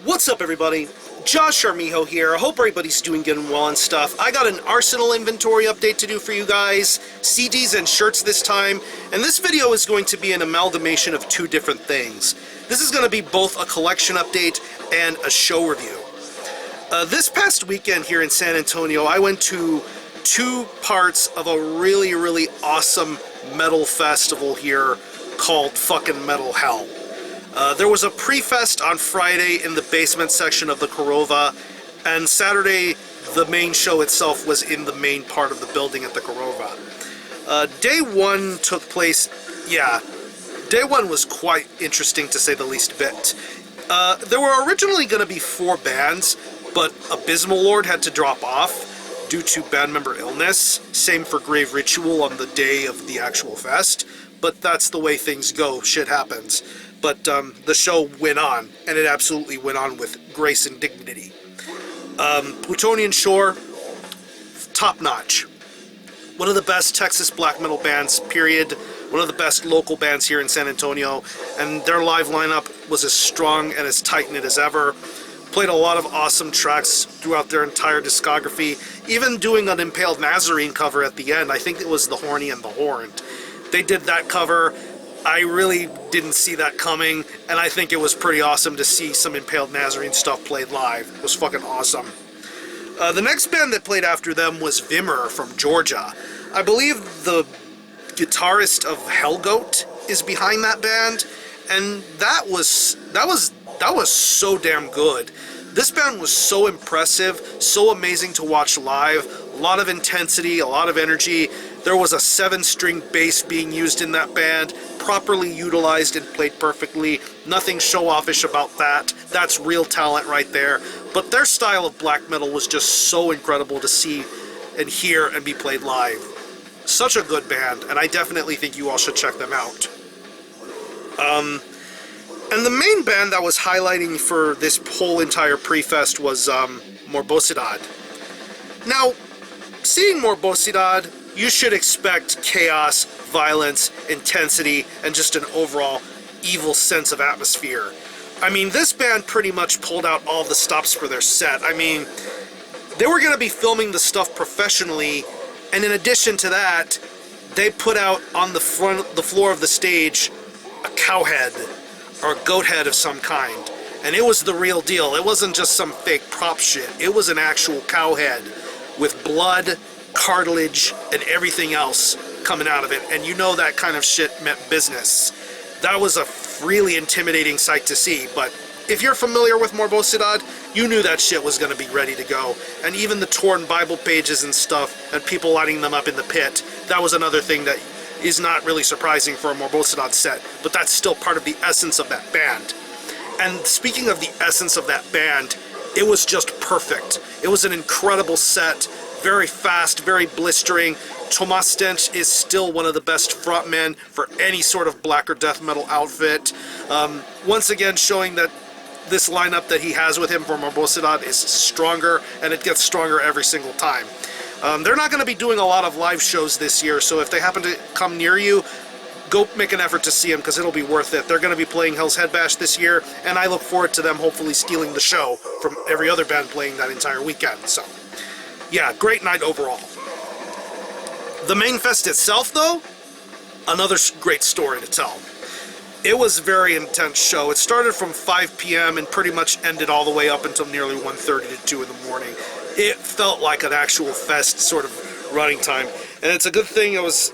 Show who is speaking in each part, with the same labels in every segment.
Speaker 1: What's up, everybody? Josh Armijo here. I hope everybody's doing good and well and stuff. I got an Arsenal inventory update to do for you guys, CDs and shirts this time, and this video is going to be an amalgamation of two different things. This is going to be both a collection update and a show review. This past weekend here in San Antonio, I went to two parts of a really awesome metal festival here called Fuckin Metal Hell. There was a pre-fest on Friday in the basement section of the Corova, and Saturday the main show itself was in the main part of the building at the Corova. Day one took place, day one was quite interesting to say the least bit. There were originally going to be 4 bands, but Abysmal Lord had to drop off due to band member illness. Same for Grave Ritual on the day of the actual fest, but that's the way things go, shit happens. But the show went on, and it absolutely went on with grace and dignity. Plutonian Shore, top notch. One of the best Texas black metal bands, period. One of the best local bands here in San Antonio, and their live lineup was as strong and as tight-knit as ever. Played a lot of awesome tracks throughout their entire discography, even doing an Impaled Nazarene cover at the end. I think it was The Horny and the Horned. They did that cover. I really didn't see that coming, and I think it was pretty awesome to see some Impaled Nazarene stuff played live. It was fucking awesome. The next band that played after them was VIMUR from Georgia. I believe the guitarist of HELLGOAT is behind that band, and that was so damn good. This band was so impressive, so amazing to watch live. A lot of intensity, a lot of energy. There was a 7-string bass being used in that band, properly utilized and played perfectly. Nothing show-offish about that. That's real talent right there. But their style of black metal was just so incredible to see and hear and be played live. Such a good band, and I definitely think you all should check them out. And the main band that was highlighting for this whole entire pre-fest was MORBOSIDAD. Now, seeing MORBOSIDAD, you should expect chaos, violence, intensity, and just an overall evil sense of atmosphere. I mean, this band pretty much pulled out all the stops for their set. I mean, they were going to be filming the stuff professionally, and in addition to that, they put out on the floor of the stage a cow head or a goat head of some kind. And it was the real deal. It wasn't just some fake prop shit. It was an actual cow head with blood, cartilage, and everything else coming out of it. And you know that kind of shit meant business. That was a really intimidating sight to see, but if you're familiar with MORBOSIDAD, you knew that shit was going to be ready to go. And even the torn Bible pages and stuff, and people lining them up in the pit, that was another thing that is not really surprising for a MORBOSIDAD set, but that's still part of the essence of that band. And speaking of the essence of that band, it was just perfect. It was an incredible set, very fast, very blistering. Tomas Stench is still one of the best frontmen for any sort of black or death metal outfit. Once again, showing that this lineup that he has with him for MORBOSIDAD is stronger, and it gets stronger every single time. They're not going to be doing a lot of live shows this year, so if they happen to come near you, go make an effort to see them, because it'll be worth it. They're going to be playing Hell's Head Bash this year, and I look forward to them hopefully stealing the show from every other band playing that entire weekend. So, yeah, great night overall. The main fest itself, though, another great story to tell. It was a very intense show. It started from 5 p.m. and pretty much ended all the way up until nearly 1:30 to 2 in the morning. It felt like an actual fest sort of running time, and it's a good thing it was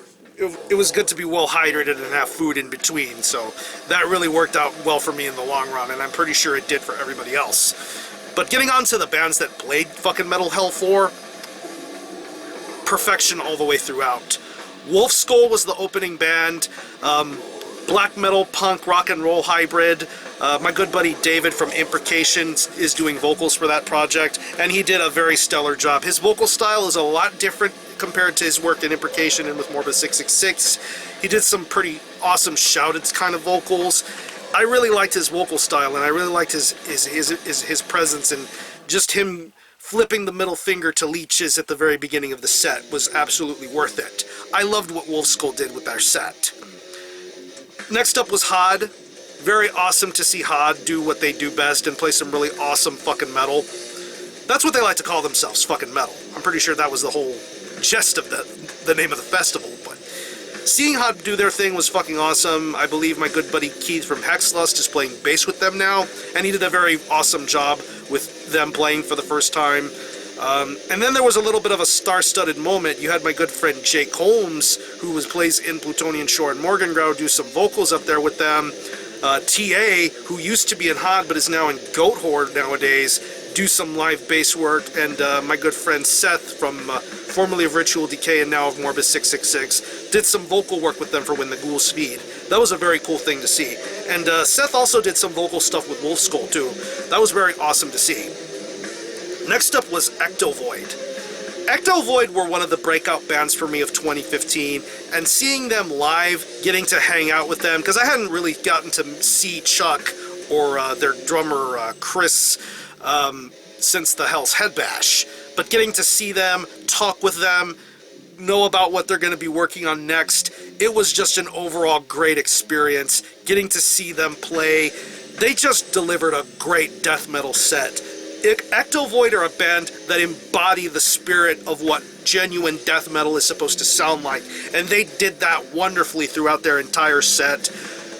Speaker 1: good to be well hydrated and have food in between, so that really worked out well for me in the long run, and I'm pretty sure it did for everybody else. But getting on to the bands that played Fuckin Metal Hell IV, perfection all the way throughout. WULFSKOL was the opening band, black metal, punk, rock and roll hybrid. My good buddy David from Imprecation is doing vocals for that project, and he did a very stellar job. His vocal style is a lot different compared to his work in Imprecation and with Morbid 666. He did some pretty awesome shouted kind of vocals. I really liked his vocal style, and I really liked his presence, and just him flipping the middle finger to leeches at the very beginning of the set was absolutely worth it. I loved what WULFSKOL did with their set. Next up was HOD. Very awesome to see HOD do what they do best and play some really awesome fucking metal. That's what they like to call themselves, fucking metal. I'm pretty sure that was the whole gist of the name of the festival, but seeing HOD do their thing was fucking awesome. I believe my good buddy Keith from Hexlust is playing bass with them now, and he did a very awesome job with them playing for the first time. And then there was a little bit of a star-studded moment. You had my good friend Jake Holmes, who plays in Plutonian Shore and Morgengrau, do some vocals up there with them. TA, who used to be in HOD but is now in Goat Horde nowadays, do some live bass work, and my good friend Seth, from formerly of Ritual Decay and now of Morbus 666, did some vocal work with them for When the Ghouls Feed. That was a very cool thing to see. And Seth also did some vocal stuff with WULFSKOL too. That was very awesome to see. Next up was ECTOVOID. ECTOVOID were one of the breakout bands for me of 2015, and seeing them live, getting to hang out with them, because I hadn't really gotten to see Chuck or their drummer Chris since the Hell's Head Bash, but getting to see them, talk with them, know about what they're going to be working on next, it was just an overall great experience. Getting to see them play, they just delivered a great death metal set. ECTOVOID are a band that embody the spirit of what genuine death metal is supposed to sound like, and they did that wonderfully throughout their entire set.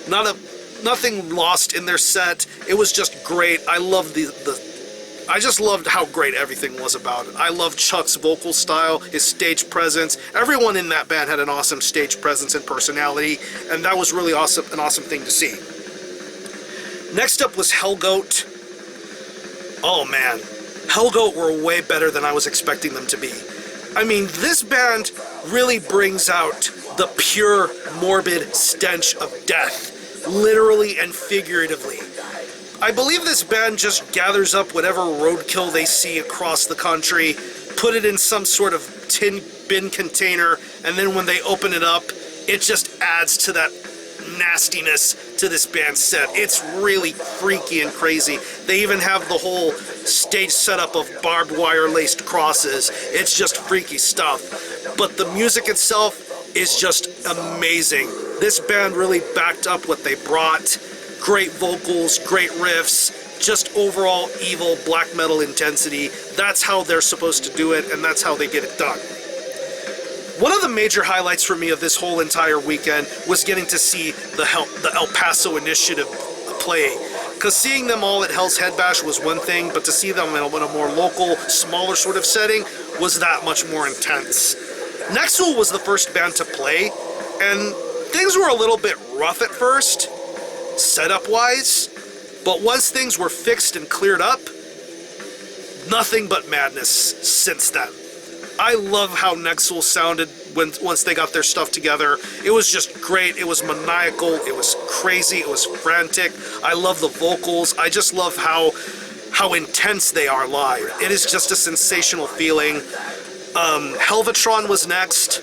Speaker 1: Nothing lost in their set. It was just great. I loved I just loved how great everything was about it. I loved Chuck's vocal style, his stage presence. Everyone in that band had an awesome stage presence and personality, and that was really awesome, an awesome thing to see. Next up was HELLGOAT. Oh man, HELLGOAT were way better than I was expecting them to be. I mean, this band really brings out the pure, morbid stench of death, literally and figuratively. I believe this band just gathers up whatever roadkill they see across the country, put it in some sort of tin bin container, and then when they open it up, it just adds to that nastiness to this band's set. It's really freaky and crazy. They even have the whole stage setup of barbed wire laced crosses. It's just freaky stuff. But the music itself is just amazing. This band really backed up what they brought. Great vocals, great riffs, just overall evil black metal intensity. That's how they're supposed to do it, and that's how they get it done. One of the major highlights for me of this whole entire weekend was getting to see the El Paso Initiative play. Because seeing them all at Hell's Head Bash was one thing, but to see them in a more local, smaller sort of setting was that much more intense. Nexul was the first band to play, and things were a little bit rough at first, setup-wise, but once things were fixed and cleared up, nothing but madness since then. I love how Nexul sounded once they got their stuff together. It was just great. It was maniacal. It was crazy. It was frantic. I love the vocals. I just love how intense they are live. It is just a sensational feeling. HELLVETRON was next.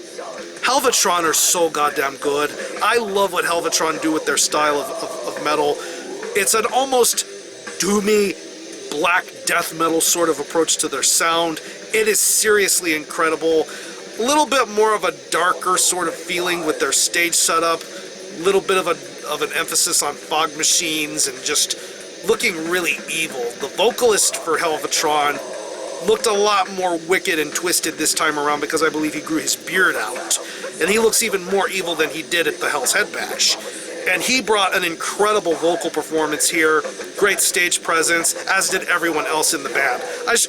Speaker 1: HELLVETRON are so goddamn good. I love what HELLVETRON do with their style of metal. It's an almost doomy black death metal sort of approach to their sound. It is seriously incredible. A little bit more of a darker sort of feeling with their stage setup. A little bit of an emphasis on fog machines and just looking really evil. The vocalist for HELLVETRON looked a lot more wicked and twisted this time around because I believe he grew his beard out. And he looks even more evil than he did at the Hell's Head Bash. And he brought an incredible vocal performance here, great stage presence, as did everyone else in the band.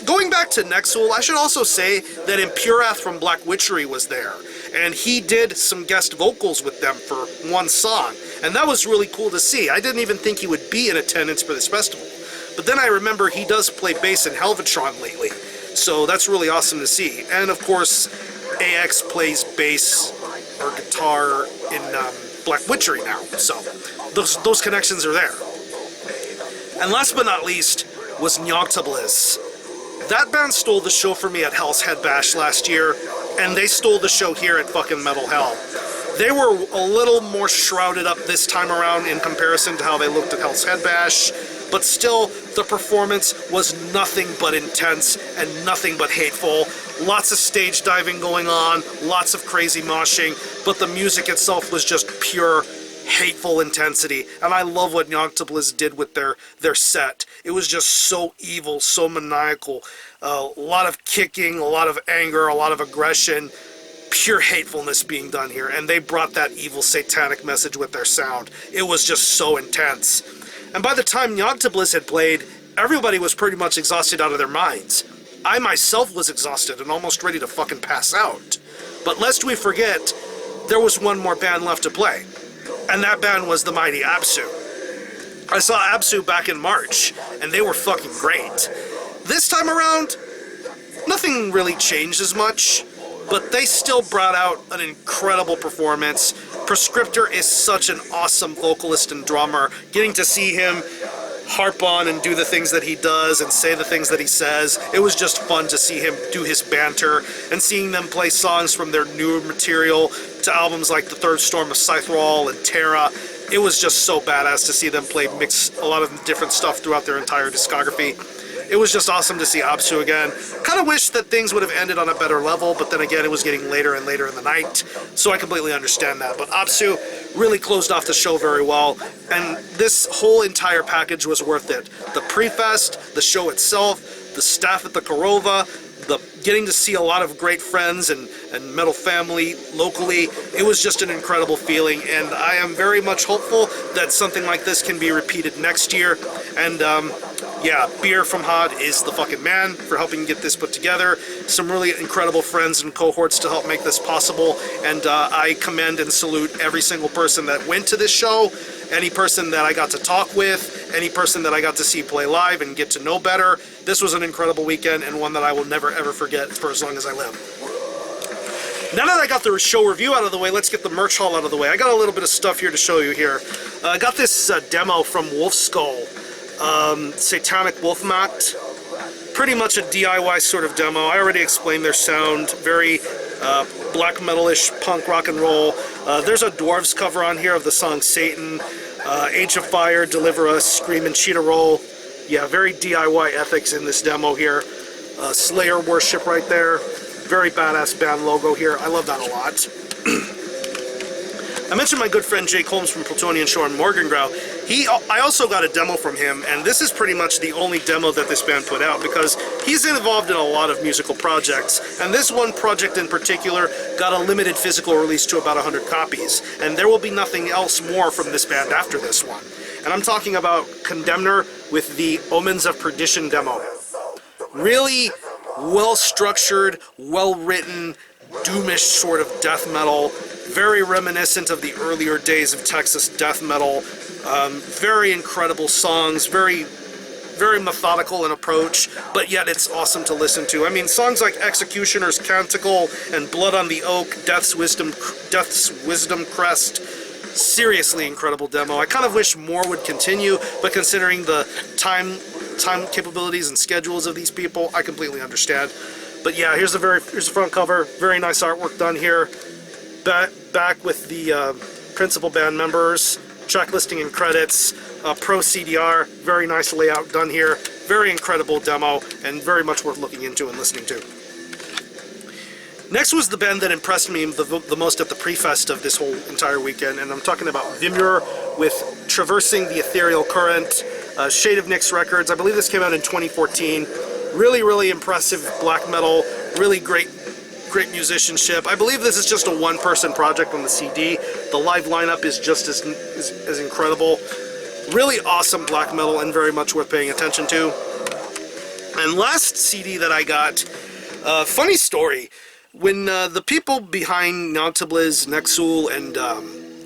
Speaker 1: Going back to Nexul, I should also say that Impurath from Black Witchery was there, and he did some guest vocals with them for one song, and that was really cool to see. I didn't even think he would be in attendance for this festival, but then I remember he does play bass in HELLVETRON lately, so that's really awesome to see. And of course, AX plays bass or guitar in Black Witchery now, so those connections are there. And last but not least was NYOGTHAEBLISZ. That band stole the show for me at Hell's Head Bash last year, and they stole the show here at Fuckin Metal Hell. They were a little more shrouded up this time around in comparison to how they looked at Hell's Head Bash, but still, the performance was nothing but intense and nothing but hateful. Lots of stage diving going on, lots of crazy moshing, but the music itself was just pure hateful intensity, and I love what NYOGTHAEBLISZ did with their set. It was just so evil, so maniacal, a lot of kicking, a lot of anger, a lot of aggression, pure hatefulness being done here, and they brought that evil satanic message with their sound. It was just so intense. And by the time NYOGTHAEBLISZ had played, everybody was pretty much exhausted out of their minds. I myself was exhausted and almost ready to fucking pass out. But lest we forget, there was one more band left to play, and that band was the mighty Absu. I saw Absu back in March, and they were fucking great. This time around, nothing really changed as much, but they still brought out an incredible performance. Prescriptor is such an awesome vocalist and drummer. Getting to see him harp on and do the things that he does and say the things that he says, it was just fun to see him do his banter, and seeing them play songs from their newer material to albums like The Third Storm of Scythrall and Terra. It was just so badass to see them mix a lot of different stuff throughout their entire discography. It was just awesome to see Absu again. Kind of wish that things would have ended on a better level, but then again, it was getting later and later in the night, so I completely understand that. But Absu really closed off the show very well, and this whole entire package was worth it. The pre-fest, the show itself, the staff at the Korova, the getting to see a lot of great friends and metal family locally. It was just an incredible feeling, and I am very much hopeful that something like this can be repeated next year. And yeah, Beer from HOD is the fucking man for helping get this put together. Some really incredible friends and cohorts to help make this possible, and I commend and salute every single person that went to this show, any person that I got to talk with, any person that I got to see play live and get to know better. This was an incredible weekend, and one that I will never ever forget for as long as I live. Now that I got the show review out of the way, let's get the merch haul out of the way. I got a little bit of stuff here to show you here. I got this demo from WULFSKOL. Satanic Wolfmacht. Pretty much a DIY sort of demo. I already explained their sound. Very black metal-ish punk rock and roll. There's a Dwarves cover on here of the song Satan. Age of Fire, Deliver Us, Scream and Cheetah Roll. Yeah, very DIY ethics in this demo here. Slayer Worship right there. Very badass band logo here. I love that a lot. I mentioned my good friend Jake Holmes from Plutonian Shore in Morgangrau. I also got a demo from him, and this is pretty much the only demo that this band put out, because he's involved in a lot of musical projects, and this one project in particular got a limited physical release to about 100 copies, and there will be nothing else more from this band after this one. And I'm talking about CONDEMNER with the Omens of Perdition demo. Really well-structured, well-written, doomish sort of death metal, very reminiscent of the earlier days of Texas death metal. Very incredible songs, very methodical in approach, but yet it's awesome to listen to. I mean, songs like Executioner's Canticle and Blood on the Oak, Death's Wisdom Crest, seriously incredible demo. I kind of wish more would continue, but considering the time capabilities and schedules of these people, I completely understand. But yeah, here's the front cover. Very nice artwork done here. Back with the principal band members, track listing and credits, pro CDR, very nice layout done here. Very incredible demo, and very much worth looking into and listening to. Next was the band that impressed me the most at the pre-fest of this whole entire weekend, and I'm talking about VIMUR with Traversing the Ethereal Current, Shade of Nyx Records. I believe this came out in 2014. Really impressive black metal, really great musicianship. I believe this is just a one-person project on the CD. The live lineup is just as incredible. Really awesome black metal and very much worth paying attention to. And last CD that I got, funny story. When the people behind NYOGTHAEBLISZ, Nexul, and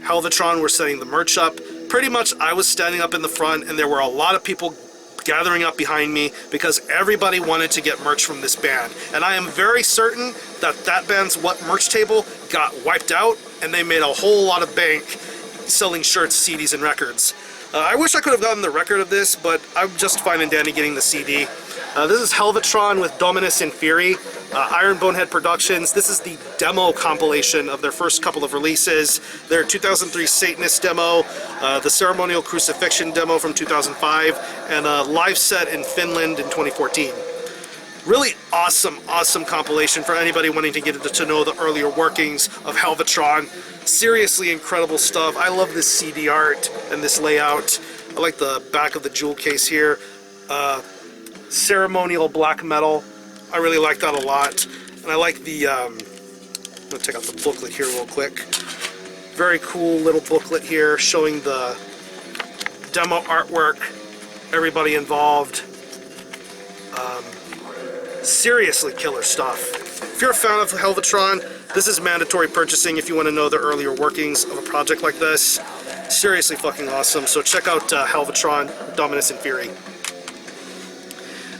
Speaker 1: HELLVETRON were setting the merch up, pretty much I was standing up in the front, and there were a lot of people gathering up behind me because everybody wanted to get merch from this band. And I am very certain that that band's merch table got wiped out, and they made a whole lot of bank selling shirts, CDs, and records. I wish I could have gotten the record of this, but I'm just fine and dandy getting the CD. This is HELLVETRON with Domination Fury, Iron Bonehead Productions. This is the demo compilation of their first couple of releases. Their 2003 Satanist demo, the Ceremonial Crucifixion demo from 2005, and a live set in Finland in 2014. Really awesome compilation for anybody wanting to get to know the earlier workings of HELLVETRON. Seriously incredible stuff. I love this CD art and this layout. I like the back of the jewel case here. Ceremonial black metal. I really like that a lot. And I like the, I'm gonna take out the booklet here real quick. Very cool little booklet here showing the demo artwork, everybody involved. Seriously killer stuff. If you're a fan of HELLVETRON, this is mandatory purchasing if you want to know the earlier workings of a project like this. Seriously fucking awesome. So check out HELLVETRON, Domination and Fury.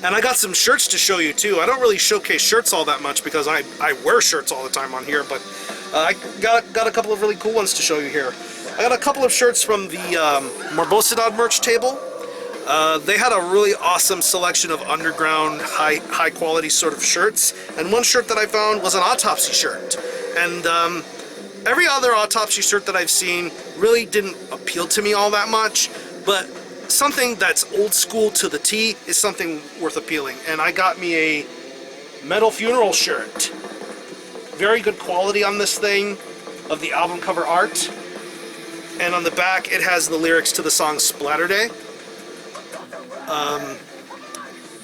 Speaker 1: And I got some shirts to show you too. I don't really showcase shirts all that much because I wear shirts all the time on here, but I got a couple of really cool ones to show you here. I got a couple of shirts from the MORBOSIDAD merch table. They had a really awesome selection of underground, high quality sort of shirts. And one shirt that I found was an autopsy shirt. And every other autopsy shirt that I've seen really didn't appeal to me all that much. But something that's old school to the T is something worth appealing. And I got me a metal funeral shirt. Very good quality on this thing of the album cover art. And on the back it has the lyrics to the song Splatter Day.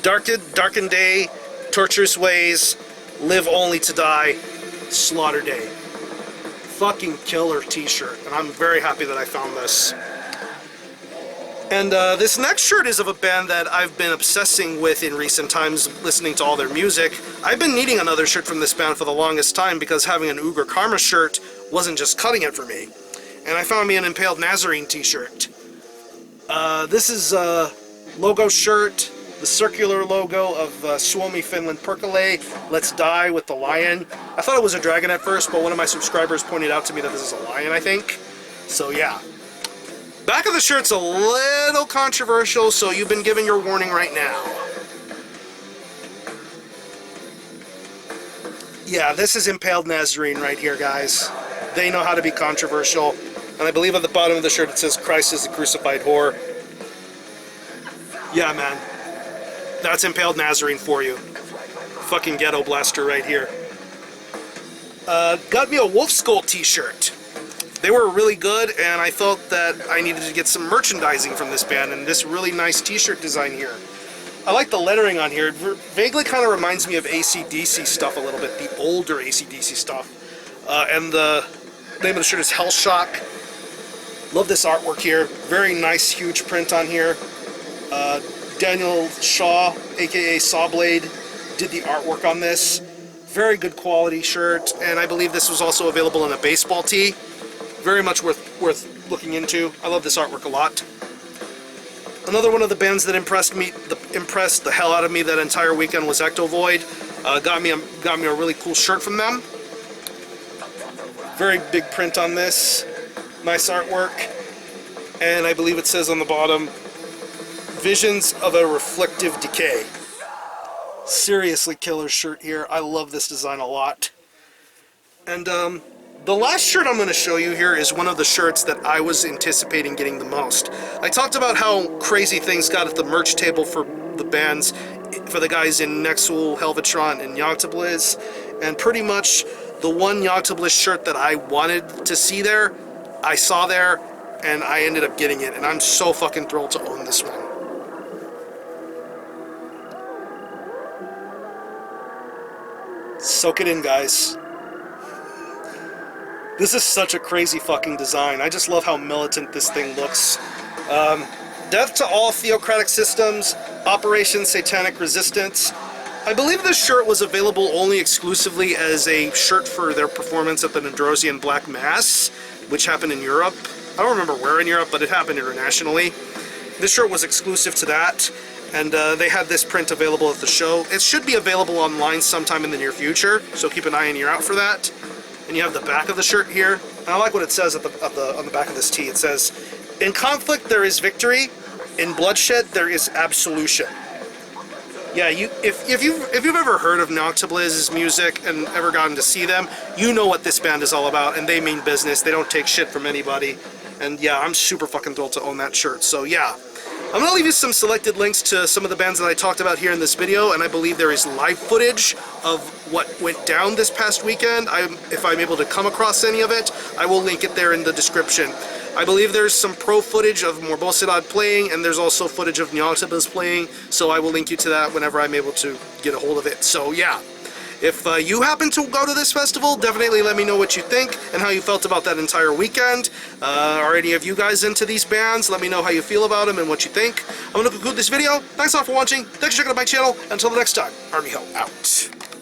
Speaker 1: Darkened day, torturous ways, live only to die, slaughter day. Fucking killer t-shirt, and I'm very happy that I found this. And this next shirt is of a band that I've been obsessing with in recent times, listening to all their music. I've been needing another shirt from this band for the longest time because having an Uber Karma shirt wasn't just cutting it for me. And I found me an Impaled Nazarene t-shirt. This is a logo shirt, the circular logo of Suomi Finland Perkele, Let's Die with the lion. I thought it was a dragon at first, but one of my subscribers pointed out to me that this is a lion, I think. So yeah. Back of the shirt's a little controversial, so you've been given your warning right now. Yeah, this is Impaled Nazarene right here, guys. They know how to be controversial. And I believe at the bottom of the shirt it says, Christ is the crucified whore. Yeah, man. That's Impaled Nazarene for you. Fucking ghetto blaster right here. Got me a WULFSKOL t-shirt. They were really good, and I felt that I needed to get some merchandising from this band, and this really nice t-shirt design here. I like the lettering on here. It vaguely kind of reminds me of AC/DC stuff a little bit, the older AC/DC stuff. And the name of the shirt is Hellshock. Love this artwork here. Very nice, huge print on here. Daniel Shaw, aka Sawblade, did the artwork on this. Very good quality shirt, and I believe this was also available in a baseball tee. Very much worth looking into. I love this artwork a lot. Another one of the bands that impressed the hell out of me that entire weekend was ECTOVOID. Got me a really cool shirt from them. Very big print on this. Nice artwork. And I believe it says on the bottom, Visions of a Reflective Decay. Seriously killer shirt here. I love this design a lot. And the last shirt I'm going to show you here is one of the shirts that I was anticipating getting the most. I talked about how crazy things got at the merch table for the bands, for the guys in Nexul, HELLVETRON, and NYOGTHAEBLISZ, and pretty much the one NYOGTHAEBLISZ shirt that I wanted to see there, I saw there, and I ended up getting it, and I'm so fucking thrilled to own this one. Soak it in, guys. This is such a crazy fucking design. I just love how militant this thing looks. Death to all theocratic systems, Operation Satanic Resistance. I believe this shirt was available only exclusively as a shirt for their performance at the Nedrosian Black Mass, which happened in Europe. I don't remember where in Europe, but it happened internationally. This shirt was exclusive to that, and they had this print available at the show. It should be available online sometime in the near future, so keep an eye and ear out for that. And you have the back of the shirt here. And I like what it says on the back of this tee. It says, "In conflict there is victory. In bloodshed there is absolution." Yeah, if you've ever heard of NYOGTHAEBLISZ's music and ever gotten to see them, you know what this band is all about, and they mean business. They don't take shit from anybody. And yeah, I'm super fucking thrilled to own that shirt. So yeah, I'm going to leave you some selected links to some of the bands that I talked about here in this video, and I believe there is live footage of what went down this past weekend. If I'm able to come across any of it, I will link it there in the description. I believe there's some pro footage of MORBOSIDAD playing, and there's also footage of NYOGTHAEBLISZ playing, so I will link you to that whenever I'm able to get a hold of it. So yeah. If you happen to go to this festival, definitely let me know what you think and how you felt about that entire weekend. Are any of you guys into these bands? Let me know how you feel about them and what you think. I'm going to conclude this video. Thanks a lot for watching. Thanks for checking out my channel. Until the next time, Army Hell out.